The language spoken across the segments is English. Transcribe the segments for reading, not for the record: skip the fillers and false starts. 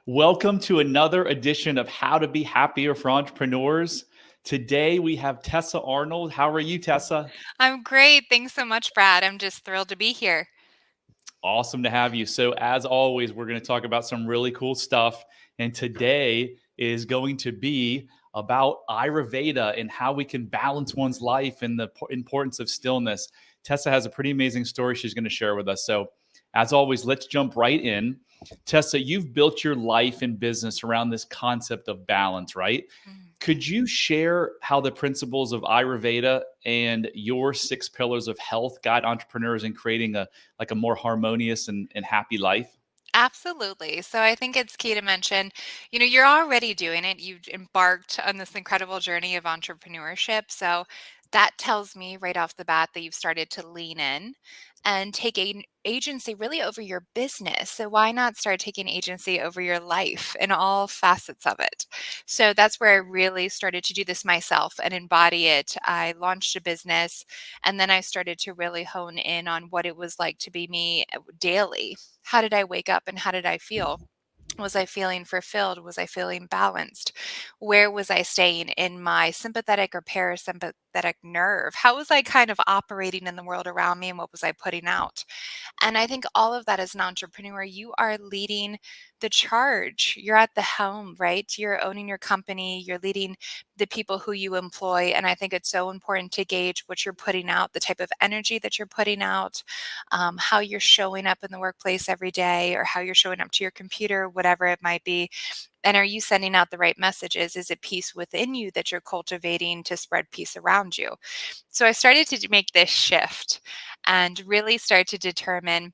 Welcome to another edition of How to Be Happier for Entrepreneurs. Today we have Tessa Arnold. How are you, Tessa? I'm great. Thanks so much, Brad. I'm just thrilled to be here. Awesome to have you. So, as always, we're going to talk about some really cool stuff. And today is going to be about Ayurveda and how we can balance one's life and the importance of stillness. Tessa has a pretty amazing story she's going to share with us. So, as always, let's jump right in. Tessa, you've built your life and business around this concept of balance, right? Mm. Could you share how the principles of Ayurveda and your six pillars of health guide entrepreneurs in creating a more harmonious and happy life? Absolutely. So I think it's key to mention, you're already doing it. You've embarked on this incredible journey of entrepreneurship. So that tells me right off the bat that you've started to lean in and take agency really over your business. So why not start taking agency over your life and all facets of it? So that's where I really started to do this myself and embody it. I launched a business and then I started to really hone in on what it was like to be me daily. How did I wake up and how did I feel? Was I feeling fulfilled? Was I feeling balanced? Where was I staying in my sympathetic or parasympathetic nerve? How was I kind of operating in the world around me and what was I putting out? And I think all of that as an entrepreneur, you are leading the charge. You're at the helm, right? You're owning your company, you're leading the people who you employ. And I think it's so important to gauge what you're putting out, the type of energy that you're putting out, how you're showing up in the workplace every day, or how you're showing up to your computer, whatever it might be. And are you sending out the right messages? Is it peace within you that you're cultivating to spread peace around you? So I started to make this shift and really start to determine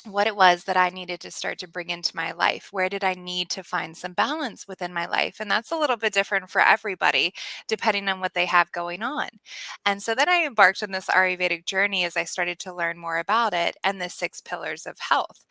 what it was that I needed to start to bring into my life. Where did I need to find some balance within my life? And that's a little bit different for everybody, depending on what they have going on. And so then I embarked on this Ayurvedic journey as I started to learn more about it and the six pillars of health.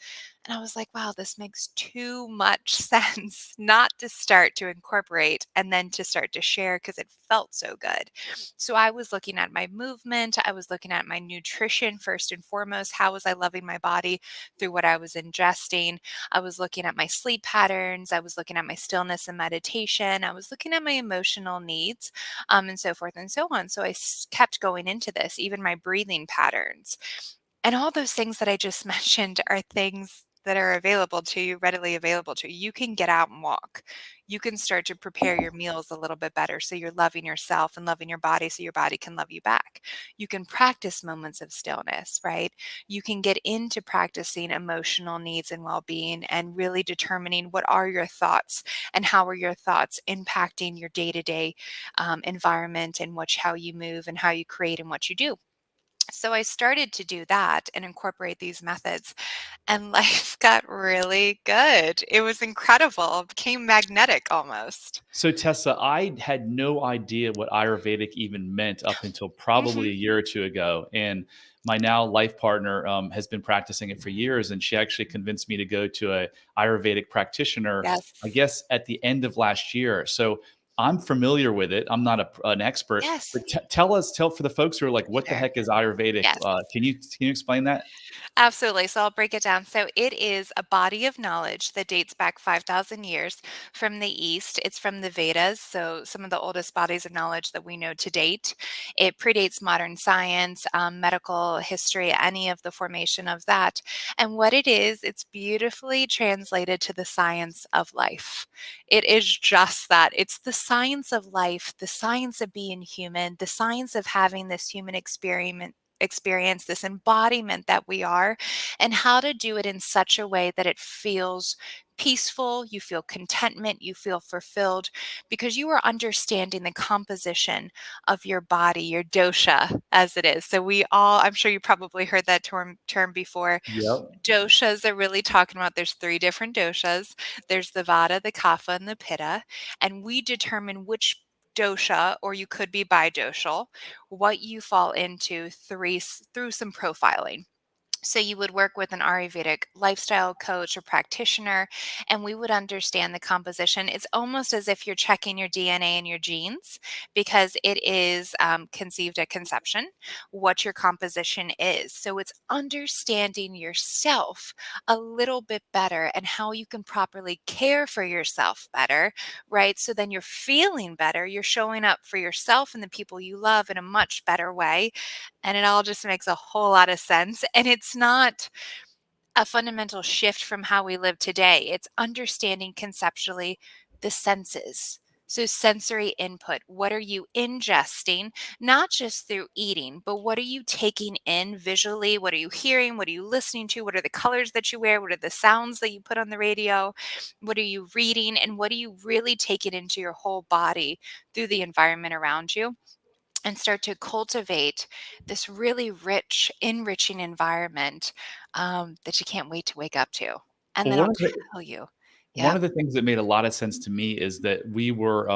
And I was like, wow, this makes too much sense not to start to incorporate and then to start to share because it felt so good. So I was looking at my movement, I was looking at my nutrition first and foremost. How was I loving my body through what I was ingesting? I was looking at my sleep patterns, I was looking at my stillness and meditation, I was looking at my emotional needs, and so forth and so on. So kept going into this, even my breathing patterns. And all those things that I just mentioned are things that are available to you, readily available to you. You can get out and walk. You can start to prepare your meals a little bit better so you're loving yourself and loving your body so your body can love you back. You can practice moments of stillness, right? You can get into practicing emotional needs and well being and really determining what are your thoughts and how are your thoughts impacting your day to day environment and how you move and how you create and what you do. So I started to do that and incorporate these methods, and life got really good. It was incredible. It became magnetic almost. So, Tessa, I had no idea what Ayurvedic even meant up until probably Mhm. a year or two ago. And my now life partner has been practicing it for years, and she actually convinced me to go to a Ayurvedic practitioner, I Yes. guess, at the end of last year. So I'm familiar with it. I'm not an expert, Yes. but tell for the folks who are like, what the Sure. heck is Ayurvedic? Yes. Can you explain that? Absolutely. So I'll break it down. So it is a body of knowledge that dates back 5,000 years from the East. It's from the Vedas, so some of the oldest bodies of knowledge that we know to date. It predates modern science, medical history, any of the formation of that. And what it is, it's beautifully translated to the science of life. It is just that. It's the science of life, the science of being human, the science of having this human experience, this embodiment that we are, and how to do it in such a way that it feels peaceful, you feel contentment, you feel fulfilled, because you are understanding the composition of your body, your dosha, as it is. So we all, I'm sure you probably heard that term before. Yep. Doshas are really talking about there's three different doshas. There's the Vata, the Kapha, and the Pitta, and we determine which dosha, or you could be bidoshal, what you fall into through some profiling. So you would work with an Ayurvedic lifestyle coach or practitioner, and we would understand the composition. It's almost as if you're checking your DNA and your genes because it is conceived at conception, what your composition is. So it's understanding yourself a little bit better and how you can properly care for yourself better, right? So then you're feeling better. You're showing up for yourself and the people you love in a much better way, and it all just makes a whole lot of sense. And it's not a fundamental shift from how we live today. It's understanding conceptually the senses. So, sensory input. What are you ingesting? Not just through eating, but what are you taking in visually? What are you hearing? What are you listening to? What are the colors that you wear? What are the sounds that you put on the radio? What are you reading? And what are you really taking into your whole body through the environment around you? And start to cultivate this really rich, enriching environment that you can't wait to wake up to. And Well, then I'll tell you, one yep. of the things that made a lot of sense to me is that we were,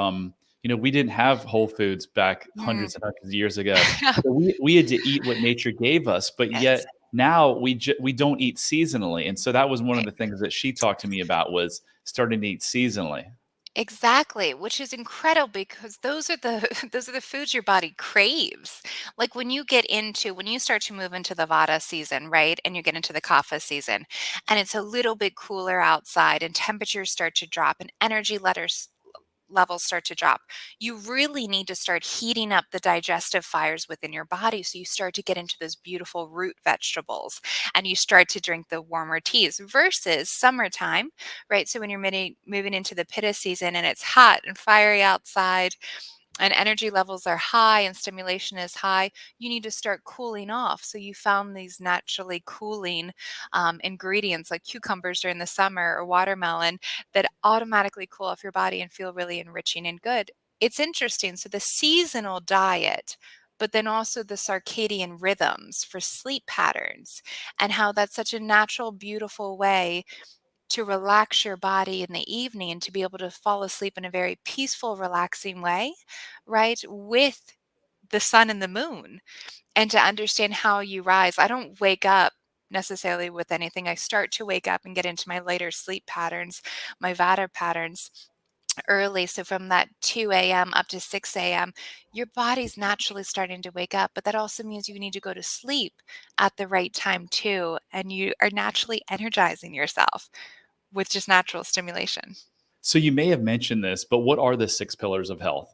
we didn't have Whole Foods back Mm. hundreds and hundreds of years ago. So we had to eat what nature gave us, but Yes. yet now we don't eat seasonally. And so that was one of the things that she talked to me about was starting to eat seasonally. Exactly, which is incredible because those are the those are the foods your body craves. Like when you start to move into the Vata season, right? And you get into the Kapha season, and it's a little bit cooler outside and temperatures start to drop and energy letters levels start to drop. You really need to start heating up the digestive fires within your body. So you start to get into those beautiful root vegetables and you start to drink the warmer teas versus summertime, right? So when you're moving into the Pitta season and it's hot and fiery outside, and energy levels are high and stimulation is high, you need to start cooling off. So you found these naturally cooling ingredients like cucumbers during the summer or watermelon that automatically cool off your body and feel really enriching and good. It's interesting. So the seasonal diet, but then also the circadian rhythms for sleep patterns and how that's such a natural, beautiful way to relax your body in the evening and to be able to fall asleep in a very peaceful, relaxing way, right? With the sun and the moon, and to understand how you rise. I don't wake up necessarily with anything. I start to wake up and get into my later sleep patterns, my Vata patterns early. So from that 2 a.m. up to 6 a.m., your body's naturally starting to wake up. But that also means you need to go to sleep at the right time too. And you are naturally energizing yourself with just natural stimulation. So you may have mentioned this, but what are the six pillars of health?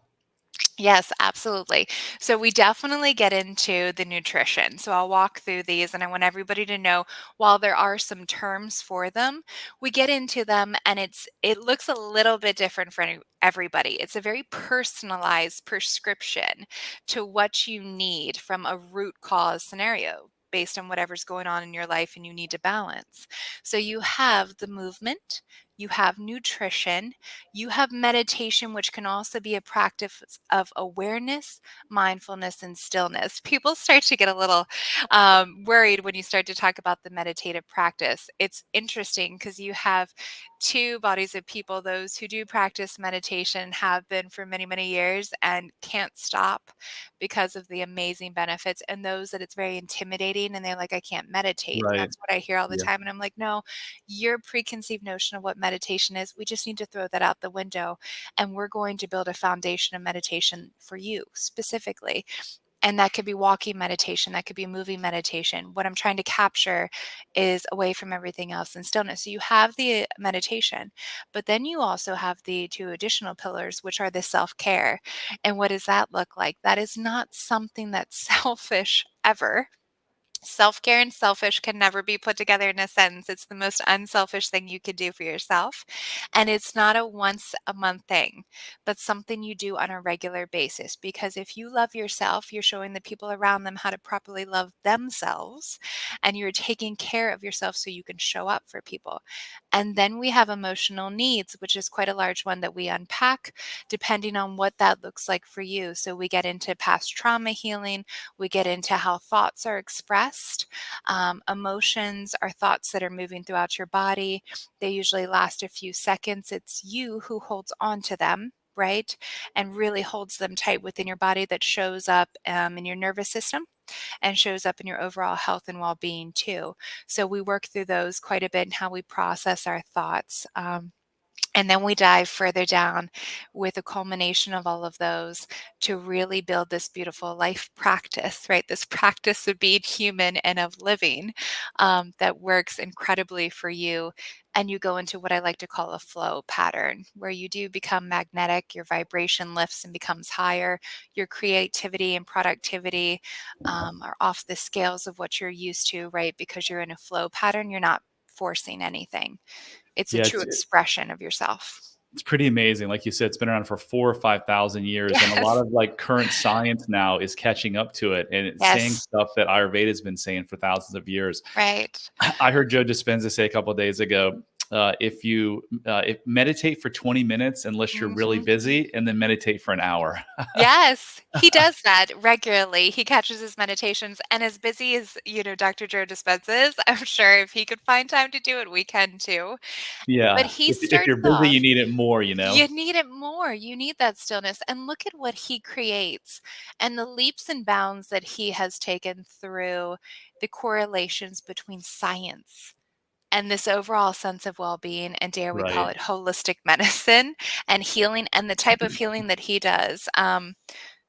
Yes, absolutely. So we definitely get into the nutrition. So I'll walk through these and I want everybody to know while there are some terms for them, we get into them and it looks a little bit different for everybody. It's a very personalized prescription to what you need from a root cause scenario based on whatever's going on in your life and you need to balance. So you have the movement, you have nutrition, you have meditation, which can also be a practice of awareness, mindfulness, and stillness. People start to get a little worried when you start to talk about the meditative practice. It's interesting because you have two bodies of people, those who do practice meditation have been for many, many years and can't stop because of the amazing benefits, and those that it's very intimidating and they're like, I can't meditate. And Right. that's what I hear all the Yeah. time. And I'm like, no, your preconceived notion of what meditation is, we just need to throw that out the window. And we're going to build a foundation of meditation for you specifically. And that could be walking meditation, that could be moving meditation. What I'm trying to capture is away from everything else and stillness. So you have the meditation, but then you also have the two additional pillars, which are the self care. And what does that look like? That is not something that's selfish ever. Self-care and selfish can never be put together in a sentence. It's the most unselfish thing you could do for yourself. And it's not a once a month thing, but something you do on a regular basis. Because if you love yourself, you're showing the people around them how to properly love themselves. And you're taking care of yourself so you can show up for people. And then we have emotional needs, which is quite a large one that we unpack depending on what that looks like for you. So we get into past trauma healing, we get into how thoughts are expressed. Emotions are thoughts that are moving throughout your body. They usually last a few seconds. It's you who holds on to them, right? And really holds them tight within your body that shows up in your nervous system. and shows up in your overall health and well-being too. So we work through those quite a bit and how we process our thoughts. And then we dive further down with a culmination of all of those to really build this beautiful life practice, right? This practice of being human and of living that works incredibly for you. And you go into what I like to call a flow pattern, where you do become magnetic, your vibration lifts and becomes higher, your creativity and productivity are off the scales of what you're used to, right? Because you're in a flow pattern, you're not forcing anything. It's a Yeah, true expression of yourself. it's pretty amazing. Like you said, it's been around for 4 or 5,000 years, and a lot Yes. of, like, current science now is catching up to it, and it's saying Yes. stuff that Ayurveda's been saying for thousands of years. Right. I heard Joe Dispenza say a couple of days ago, if meditate for 20 minutes unless you're really Mhm. busy, and then meditate for an hour. Yes, he does that regularly. He catches his meditations, and as busy as, Dr. Joe Dispenza is, I'm sure if he could find time to do it, we can too. But Yeah. he If starts you're busy, you off. need it more, you know? You need it more. You need that stillness. And look at what he creates and the leaps and bounds that he has taken through the correlations between science and this overall sense of well-being, and dare we call Right. it holistic medicine and healing, and the type of healing that he does.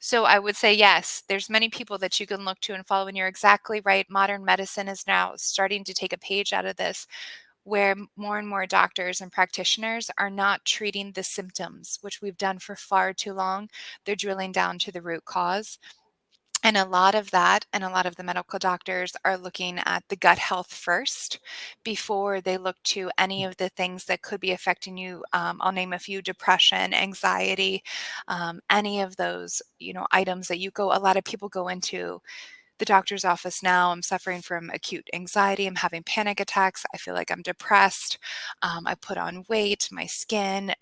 So I would say yes, there's many people that you can look to and follow, and you're exactly right. Modern medicine is now starting to take a page out of this, where more and more doctors and practitioners are not treating the symptoms, which we've done for far too long. They're drilling down to the root cause. And a lot of that, and a lot of the medical doctors are looking at the gut health first before they look to any of the things that could be affecting you. I'll name a few: depression, anxiety, any of those, items that a lot of people go into the doctor's office now. I'm suffering from acute anxiety. I'm having panic attacks. I feel like I'm depressed. I put on weight, my skin,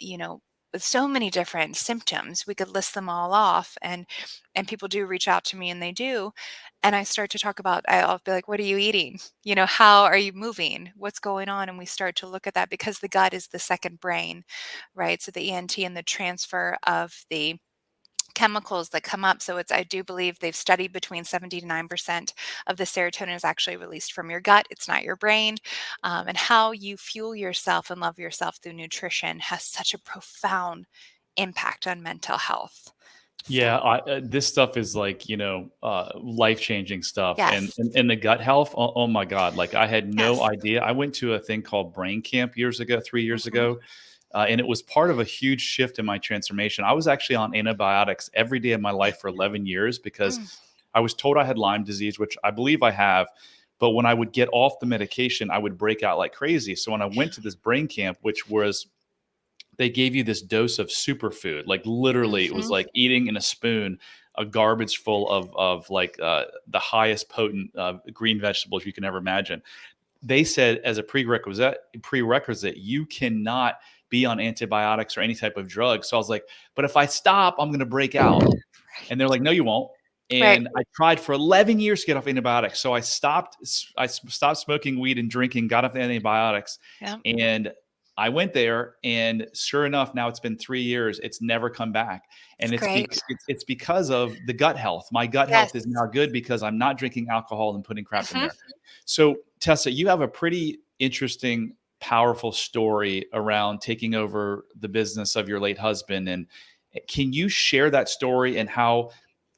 with so many different symptoms. We could list them all off, and people do reach out to me, and they do. And I start to talk about, I'll be like, what are you eating? How are you moving? What's going on? And we start to look at that, because the gut is the second brain, right? So the ENT and the transfer of the chemicals that come up. So I do believe they've studied between 70 to 9% of the serotonin is actually released from your gut. It's not your brain. And how you fuel yourself and love yourself through nutrition has such a profound impact on mental health. So, Yeah, this stuff is like, life-changing stuff, and yes, and the gut health, oh my god, like, I had no yes. idea. I went to a thing called Brain Camp years ago, 3 years Hmm. ago, and it was part of a huge shift in my transformation. I was actually on antibiotics every day of my life for 11 years because Mm, I was told I had Lyme disease, which I believe I have, but when I would get off the medication, I would break out like crazy. So when I went to this Brain Camp, which was they gave you this dose of superfood. Like literally, it was mhm. like eating in a spoon a garbage full of like the highest potent green vegetables you can ever imagine. They said as a prerequisite, you cannot be on antibiotics or any type of drug. So I was like, but if I stop, I'm going to break out. And they're like, "No, you won't." Right. And I tried for 11 years to get off antibiotics. So I stopped smoking weed and drinking, got off the antibiotics, Yeah. and I went there, and sure enough, now it's been 3 years, it's never come back, It's and great. it's because of the gut health. My gut Yes. health is now good because I'm not drinking alcohol and putting crap in Mhm. there. So, Tessa, you have a pretty interesting, powerful story around taking over the business of your late husband, and can you share that story and how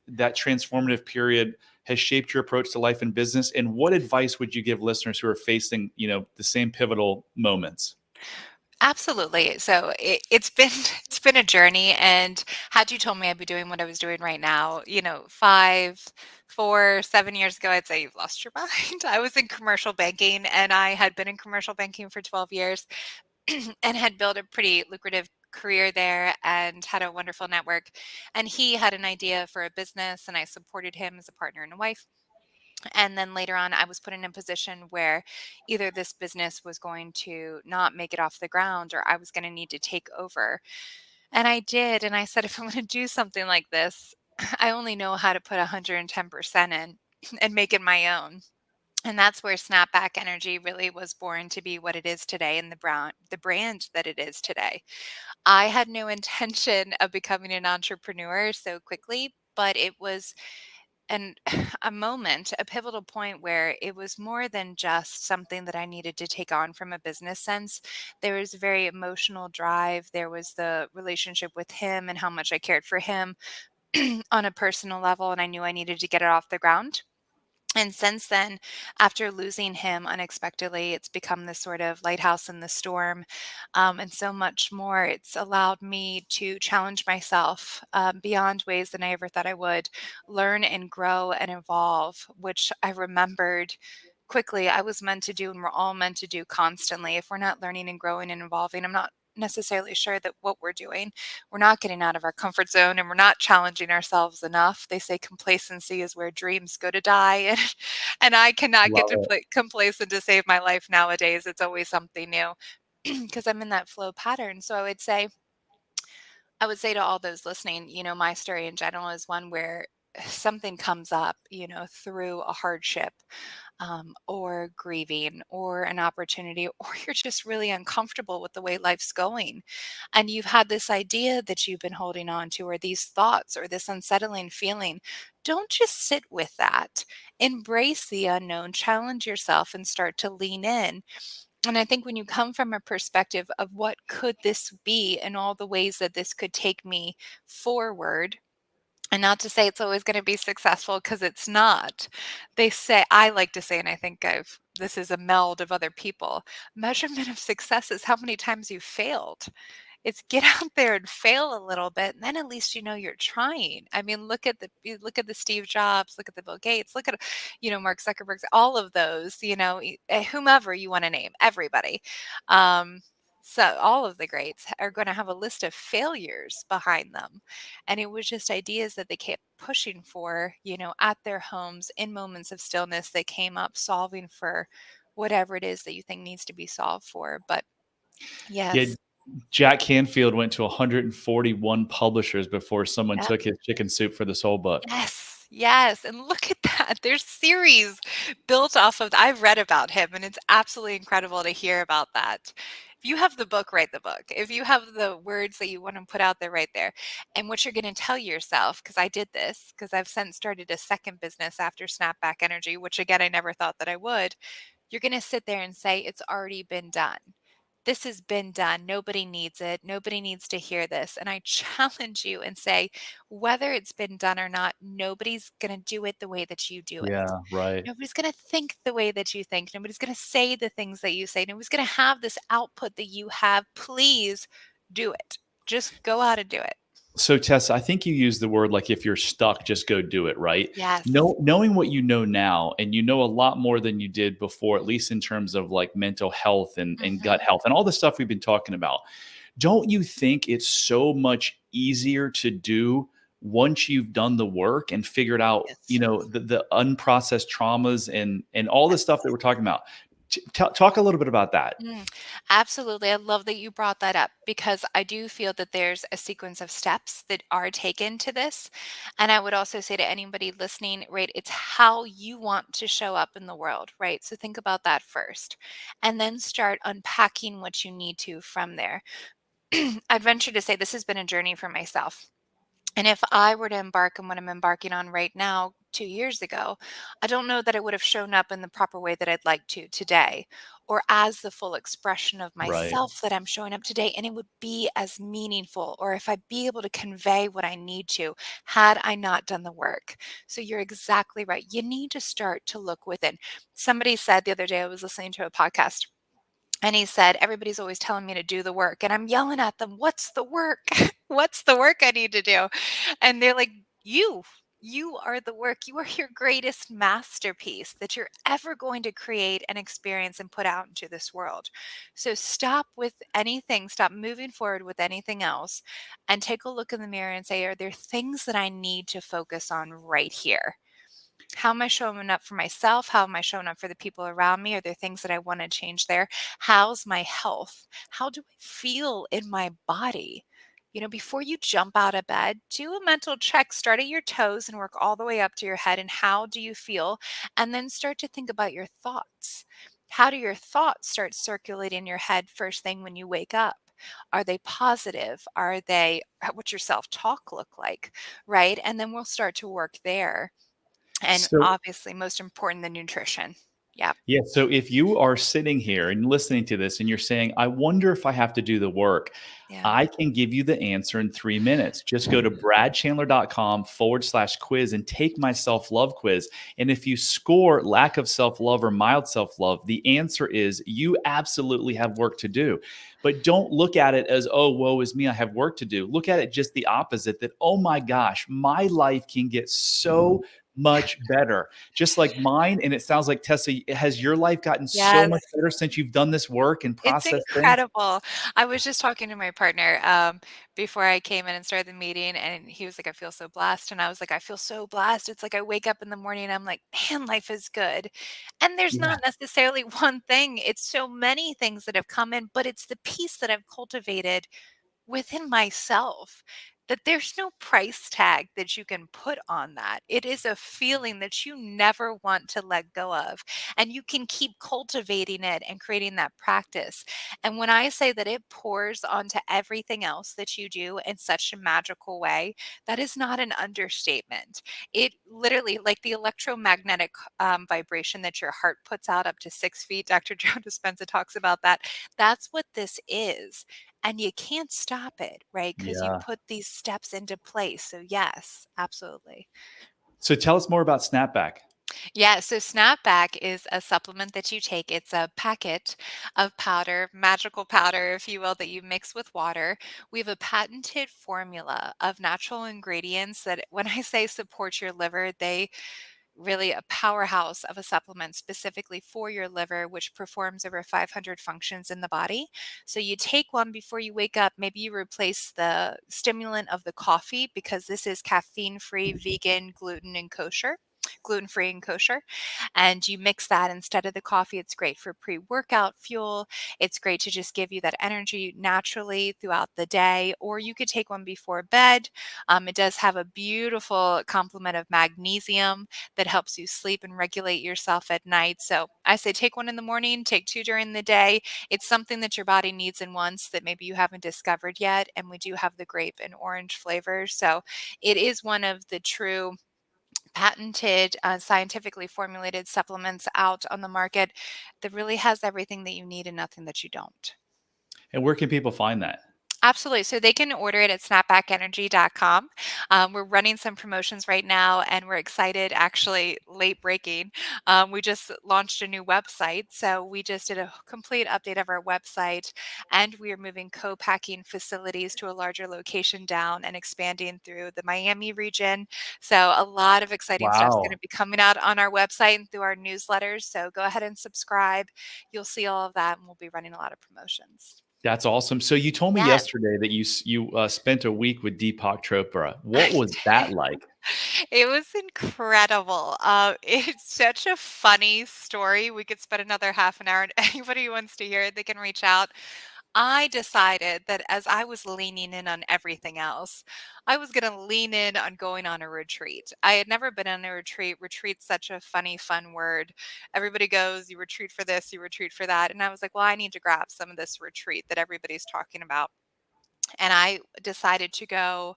that transformative period has shaped your approach to life and business? And what advice would you give listeners who are facing, the same pivotal moments? Absolutely. So it's been it's been a journey, and had you told me I'd be doing what I was doing right now, 7 years ago, I'd say you've lost your mind. I was in commercial banking, and I had been in commercial banking for 12 years and had built a pretty lucrative career there and had a wonderful network. And he had an idea for a business, and I supported him as a partner and a wife. And then later on, I was put in a position where either this business was going to not make it off the ground, or I was going to need to take over. And I did. And I said, if I'm going to do something like this, I only know how to put 110% in and make it my own. And that's where Snapback Energy really was born to be what it is today, and the brand that it is today. I had no intention of becoming an entrepreneur so quickly, but it was and a moment, a pivotal point where it was more than just something that I needed to take on from a business sense. There was a very emotional drive. There was the relationship with him and how much I cared for him on a personal level, and I knew I needed to get it off the ground. And since then, after losing him unexpectedly, it's become this sort of lighthouse in the storm, and so much more. It's allowed me to challenge myself beyond ways than I ever thought I would, learn and grow and evolve, which I remembered quickly I was meant to do, and we're all meant to do constantly. If we're not learning and growing and evolving, I'm not necessarily sure that what we're doing, we're not getting out of our comfort zone and we're not challenging ourselves enough. They say complacency is where dreams go to die. And I cannot get Love to it. complacent to save my life nowadays. It's always something new because I'm in that flow pattern. So I would say to all those listening, my story in general is one where something comes up, through a hardship, or grieving or an opportunity, or you're just really uncomfortable with the way life's going. And you've had this idea that you've been holding on to, or these thoughts, or this unsettling feeling. Don't just sit with that. Embrace the unknown, challenge yourself, and start to lean in. And I think when you come from a perspective of what could this be and all the ways that this could take me forward, and not to say it's always gonna be successful, because it's not. I like to say, and I think this is a meld of other people, measurement of success is how many times you failed. It's get out there and fail a little bit, and then at least you know you're trying. I mean, look at the Steve Jobs, look at the Bill Gates, look at, Mark Zuckerberg's, all of those, whomever you wanna name, everybody. Um, so all of the greats are gonna have a list of failures behind them, and it was just ideas that they kept pushing for, at their homes in moments of stillness that came up solving for whatever it is that you think needs to be solved for. But Yeah, yes. Jack Canfield went to 141 publishers before someone Yep. took his Chicken Soup for the Soul book. Yes, yes, and look at that. There's series built off of I've read about him, and it's absolutely incredible to hear about that. If you have the book, write the book. If you have the words that you want to put out there, right there. And what you're going to tell yourself, because I did this, because I've since started a second business after Snapback Energy, which again, I never thought that I would. You're going to sit there and say, it's already been done. This has been done. Nobody needs it. Nobody needs to hear this. And I challenge you and say, whether it's been done or not, nobody's going to do it the way that you do it. Yeah, right. Nobody's going to think the way that you think. Nobody's going to say the things that you say. Nobody's going to have this output that you have. Please do it. Just go out and do it. So Tessa, I think you used the word like if you're stuck, just go do it, right? Yes. Knowing what you know now, and you know a lot more than you did before, at least in terms of like mental health and gut Hmm. health and all the stuff we've been talking about. Don't you think it's so much easier to do once you've done the work and figured out, Yes. the unprocessed traumas and all the stuff that we're talking about? Talk a little bit about that. Mm, absolutely. I love that you brought that up, because I do feel that there's a sequence of steps that are taken to this. And I would also say to anybody listening, right, it's how you want to show up in the world, right? So think about that first, and then start unpacking what you need to from there. I'd venture to say this has been a journey for myself. And if I were to embark on what I'm embarking on right now, 2 years ago, I don't know that it would have shown up in the proper way that I'd like to today, or as the full expression of Right. myself that I'm showing up today. And it would be as meaningful, or if I'd be able to convey what I need to, had I not done the work. So you're exactly right. You need to start to look within. Somebody said the other day, I was listening to a podcast, and he said, everybody's always telling me to do the work. And I'm yelling at them, what's the work? What's the work I need to do? And they're like, you are the work. You are your greatest masterpiece that you're ever going to create and experience and put out into this world. So stop with anything, stop moving forward with anything else, and take a look in the mirror and say, are there things that I need to focus on right here? How am I showing up for myself? How am I showing up for the people around me? Are there things that I want to change there? How's my health? How do I feel in my body? Before you jump out of bed, do a mental check. Start at your toes and work all the way up to your head. And how do you feel? And then start to think about your thoughts. How do your thoughts start circulating in your head first thing when you wake up? Are they positive? What's your self talk look like? Right? And then we'll start to work there. And So obviously, most important, the nutrition. Yeah. yeah. So if you are sitting here and listening to this and you're saying, I wonder if I have to do the work, Yeah. I can give you the answer in 3 minutes. Just go to bradchandler.com/quiz and take my self love quiz. And if you score lack of self love or mild self love, the answer is you absolutely have work to do. But don't look at it as, oh, woe is me, I have work to do. Look at it just the opposite that, oh my gosh, my life can get so much better, just like mine. And it sounds like, Tessa, has your life gotten so Yes. much better since you've done this work and It's processed things? incredible. I was just talking to my partner, before I came in and started the meeting, and he was like, "I feel so blessed," and I was like, "I feel so blessed." It's like I wake up in the morning, and I'm like, "Man, life is good." And there's Yeah. not necessarily one thing, it's so many things that have come in, but it's the peace that I've cultivated within myself, that there's no price tag that you can put on that. It is a feeling that you never want to let go of. And you can keep cultivating it and creating that practice. And when I say that it pours onto everything else that you do in such a magical way, that is not an understatement. It literally, like the electromagnetic vibration that your heart puts out up to 6 feet, Dr. Joe Dispenza talks about that. That's what this is. And you can't stop it, right? Because you Yeah. put these steps into place. So, yes, absolutely. So tell us more about Snapback. Yeah, so Snapback is a supplement that you take. It's a packet of powder, magical powder, if you will, that you mix with water. We have a patented formula of natural ingredients that, when I say support your liver, they really a powerhouse of a supplement specifically for your liver, which performs over 500 functions in the body. So you take one before you wake up. Maybe you replace the stimulant of the coffee because this is caffeine free, vegan, gluten free and kosher. And you mix that instead of the coffee. It's great for pre workout fuel. It's great to just give you that energy naturally throughout the day. Or you could take one before bed. It does have a beautiful complement of magnesium that helps you sleep and regulate yourself at night. So I say take one in the morning, take two during the day. It's something that your body needs and wants that maybe you haven't discovered yet. And we do have the grape and orange flavors. So it is one of the true patented, scientifically formulated supplements out on the market that really has everything that you need and nothing that you don't. And where can people find that? Absolutely. So they can order it at snapbackenergy.com. We're running some promotions right now and we're excited, actually, late breaking. We just launched a new website. So we just did a complete update of our website and we are moving co packing facilities to a larger location down and expanding through the Miami region. So a lot of exciting stuff is going Wow. to be coming out on our website and through our newsletters. So go ahead and subscribe. You'll see all of that and we'll be running a lot of promotions. That's awesome. So you told me Yes. yesterday that you spent a week with Deepak Chopra. What I was did. that like? It was incredible. It's such a funny story. We could spend another half an hour, and anybody who wants to hear it, they can reach out. I decided that as I was leaning in on everything else, I was going to lean in on going on a retreat. I had never been on a retreat. Retreat's such a funny, fun word. Everybody goes, you retreat for this, you retreat for that. And I was like, well, I need to grab some of this retreat that everybody's talking about. And I decided to go.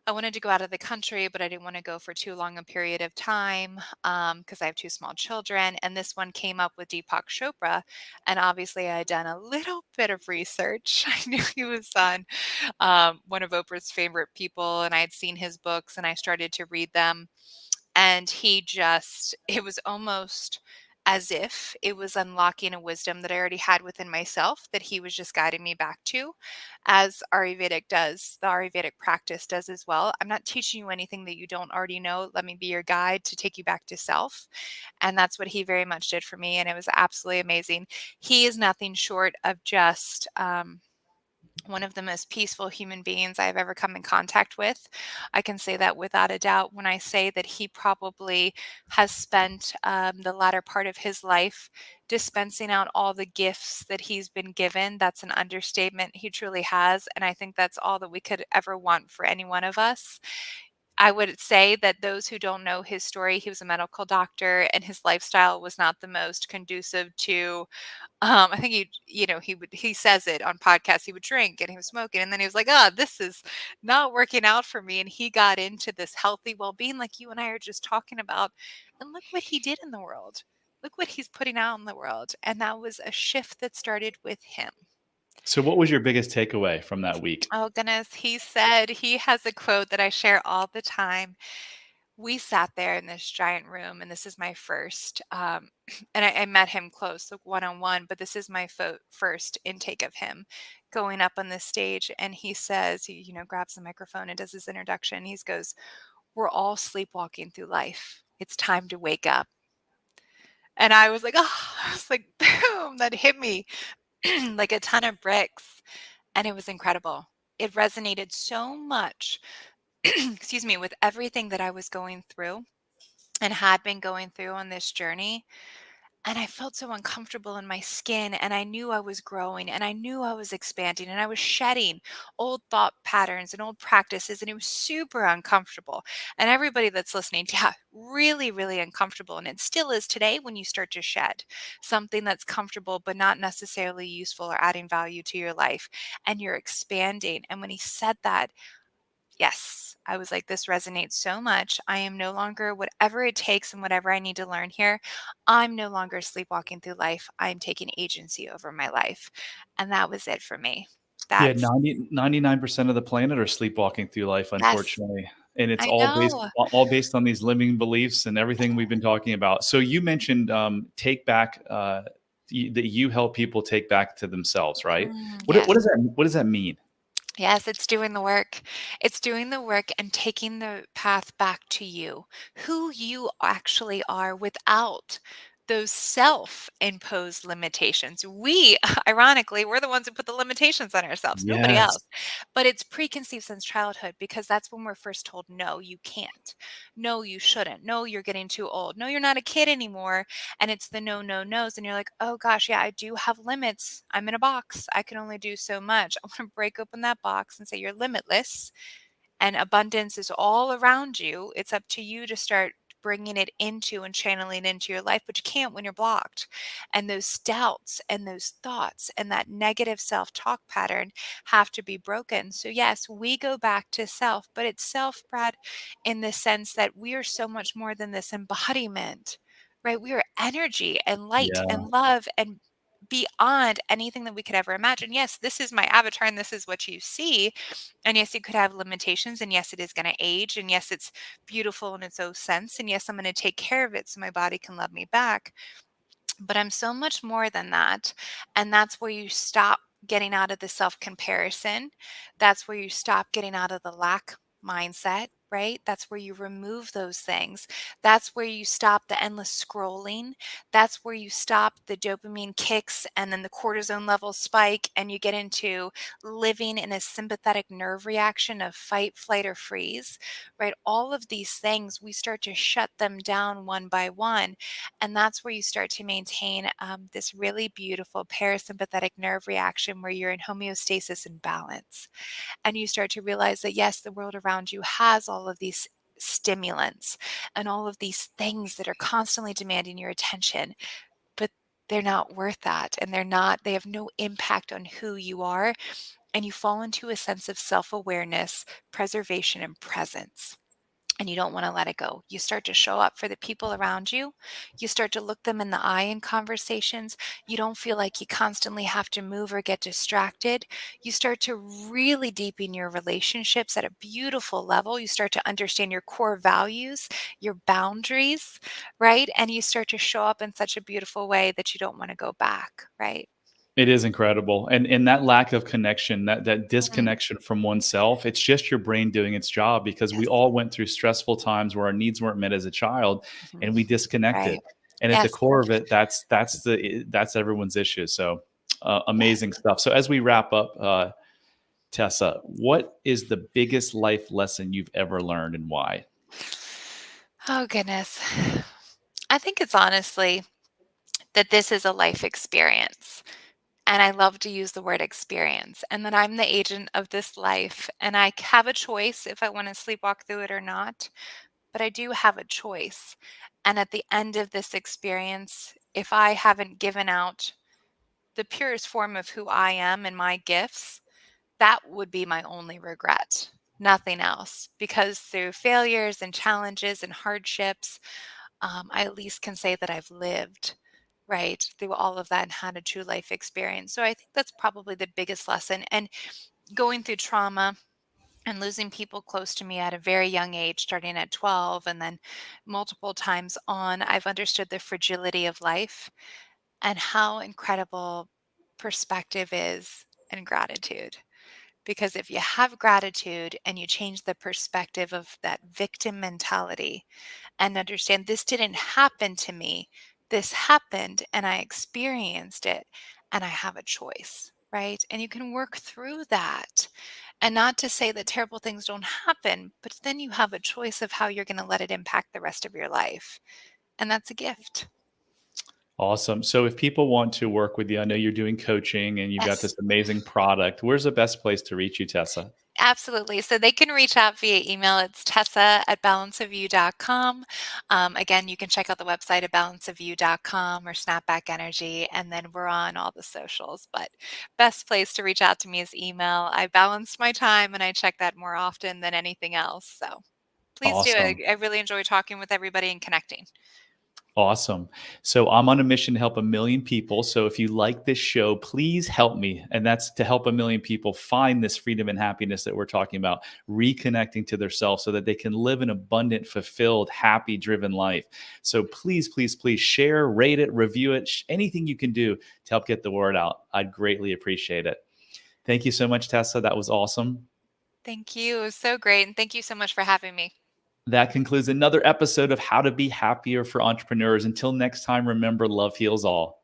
I wanted to go out of the country, but I didn't want to go for too long a period of time because I have two small children. And this one came up with Deepak Chopra. And obviously, I had done a little bit of research. I knew he was on one of Oprah's favorite people, and I had seen his books and I started to read them. And it was almost as if it was unlocking a wisdom that I already had within myself that he was just guiding me back to, as Ayurvedic does, the Ayurvedic practice does as well. I'm not teaching you anything that you don't already know. Let me be your guide to take you back to self. And that's what he very much did for me. And it was absolutely amazing. He is nothing short of just, one of the most peaceful human beings I've ever come in contact with. I can say that without a doubt when I say that he probably has spent the latter part of his life dispensing out all the gifts that he's been given. That's an understatement. He truly has. And I think that's all that we could ever want for any one of us. I would say that those who don't know his story, he was a medical doctor and his lifestyle was not the most conducive to I think he says it on podcasts, he would drink and he was smoking, and then he was like, "Ah, this is not working out for me." And he got into this healthy well-being like you and I are just talking about. And look what he did in the world. Look what he's putting out in the world. And that was a shift that started with him. So what was your biggest takeaway from that week? Oh goodness, he said he has a quote that I share all the time. We sat there in this giant room, and this is my first, and I met him close, like one on one, but this is my first intake of him going up on this stage. And he says, he grabs the microphone and does his introduction. He goes, "We're all sleepwalking through life. It's time to wake up." And I was like, oh, I was like, boom, that hit me like a ton of bricks. And it was incredible. It resonated so much, excuse me, with everything that I was going through and had been going through on this journey. And I felt so uncomfortable in my skin, and I knew I was growing, and I knew I was expanding, and I was shedding old thought patterns and old practices, and it was super uncomfortable. And everybody that's listening, yeah, really, really uncomfortable. And it still is today when you start to shed something that's comfortable, but not necessarily useful or adding value to your life, and you're expanding. And when he said that, yes, I was like, this resonates so much. I am no longer, whatever it takes and whatever I need to learn here, I'm no longer sleepwalking through life. I'm taking agency over my life. And that was it for me. Yeah, That's, 99% of the planet are sleepwalking through life, yes, unfortunately, and it's I all based know. all based on these limiting beliefs and everything we've been talking about. So you mentioned, take back, that you help people take back to themselves, right? Yes. What does that mean? Yes, it's doing the work. It's doing the work and taking the path back to you, who you actually are without those self-imposed limitations. We, ironically, we're the ones who put the limitations on ourselves, nobody Yes. else. But it's preconceived since childhood because that's when we're first told, no, you can't. No, you shouldn't. No, you're getting too old. No, you're not a kid anymore. And it's the no, no, no's. And you're like, oh gosh, yeah, I do have limits. I'm in a box. I can only do so much. I want to break open that box and say you're limitless and abundance is all around you. It's up to you to start bringing it into and channeling into your life, but you can't when you're blocked. And those doubts and those thoughts and that negative self talk pattern have to be broken. So, yes, we go back to self, but it's self, Brad, in the sense that we are so much more than this embodiment, right? We are energy and light Yeah. and love and beyond anything that we could ever imagine. Yes, this is my avatar and this is what you see, and yes, it could have limitations. And yes, it is going to age. And yes, it's beautiful in its own sense. And yes, I'm going to take care of it so my body can love me back. But I'm so much more than that. And that's where you stop getting out of the self comparison. That's where you stop getting out of the lack mindset, right? That's where you remove those things. That's where you stop the endless scrolling. That's where you stop the dopamine kicks and then the cortisone levels spike and you get into living in a sympathetic nerve reaction of fight, flight, or freeze, right? All of these things, we start to shut them down one by one, and that's where you start to maintain this really beautiful parasympathetic nerve reaction where you're in homeostasis and balance. And you start to realize that, yes, the world around you has all of these stimulants and all of these things that are constantly demanding your attention, but they're not worth that. And they have no impact on who you are. And you fall into a sense of self awareness, preservation, and presence, and you don't want to let it go. You start to show up for the people around you. You start to look them in the eye in conversations. You don't feel like you constantly have to move or get distracted. You start to really deepen your relationships at a beautiful level. You start to understand your core values, your boundaries, right? And you start to show up in such a beautiful way that you don't want to go back, right? It is incredible, and that lack of connection, that Mm, disconnection from oneself, it's just your brain doing its job because we yes. all went through stressful times where our needs weren't met as a child, Mhm. and we Right. disconnected. And at the Yes. core of it, that's everyone's issue. So, amazing stuff. So, as we wrap up, Tessa, what is the biggest life lesson you've ever learned, and why? Oh, goodness. I think it's honestly that this is a life experience. And I love to use the word experience, and that I'm the agent of this life. And I have a choice if I want to sleepwalk through it or not, but I do have a choice. And at the end of this experience, if I haven't given out the purest form of who I am and my gifts, that would be my only regret, nothing else. Because through failures and challenges and hardships, I at least can say that I've lived right through all of that and had a true life experience. So I think that's probably the biggest lesson. And going through trauma and losing people close to me at a very young age, starting at 12, and then multiple times on, I've understood the fragility of life and how incredible perspective is and gratitude. Because if you have gratitude and you change the perspective of that victim mentality and understand this didn't happen to me, this happened and I experienced it and I have a choice, right? And you can work through that. And not to say that terrible things don't happen, but then you have a choice of how you're going to let it impact the rest of your life. And that's a gift. Awesome. So if people want to work with you, I know you're doing coaching and you've got Yes. this amazing product. Where's the best place to reach you, Tessa? Absolutely. So they can reach out via email. It's tessa@balanceofyou.com. Again, you can check out the website at balanceofyou.com or Snapback Energy, and then we're on all the socials. But best place to reach out to me is email. I balance my time and I check that more often than anything else. So please do. Awesome. I really enjoy talking with everybody and connecting. Awesome. So I'm on a mission to help a million people. So if you like this show, please help me. And that's to help a million people find this freedom and happiness that we're talking about, reconnecting to their self so that they can live an abundant, fulfilled, happy, driven life. So please, please, please share, rate it, review it, anything you can do to help get the word out. I'd greatly appreciate it. Thank you so much, Tessa. That was awesome. Thank you. It was so great. And thank you so much for having me. That concludes another episode of How to Be Happier for Entrepreneurs. Until next time, remember, love heals all.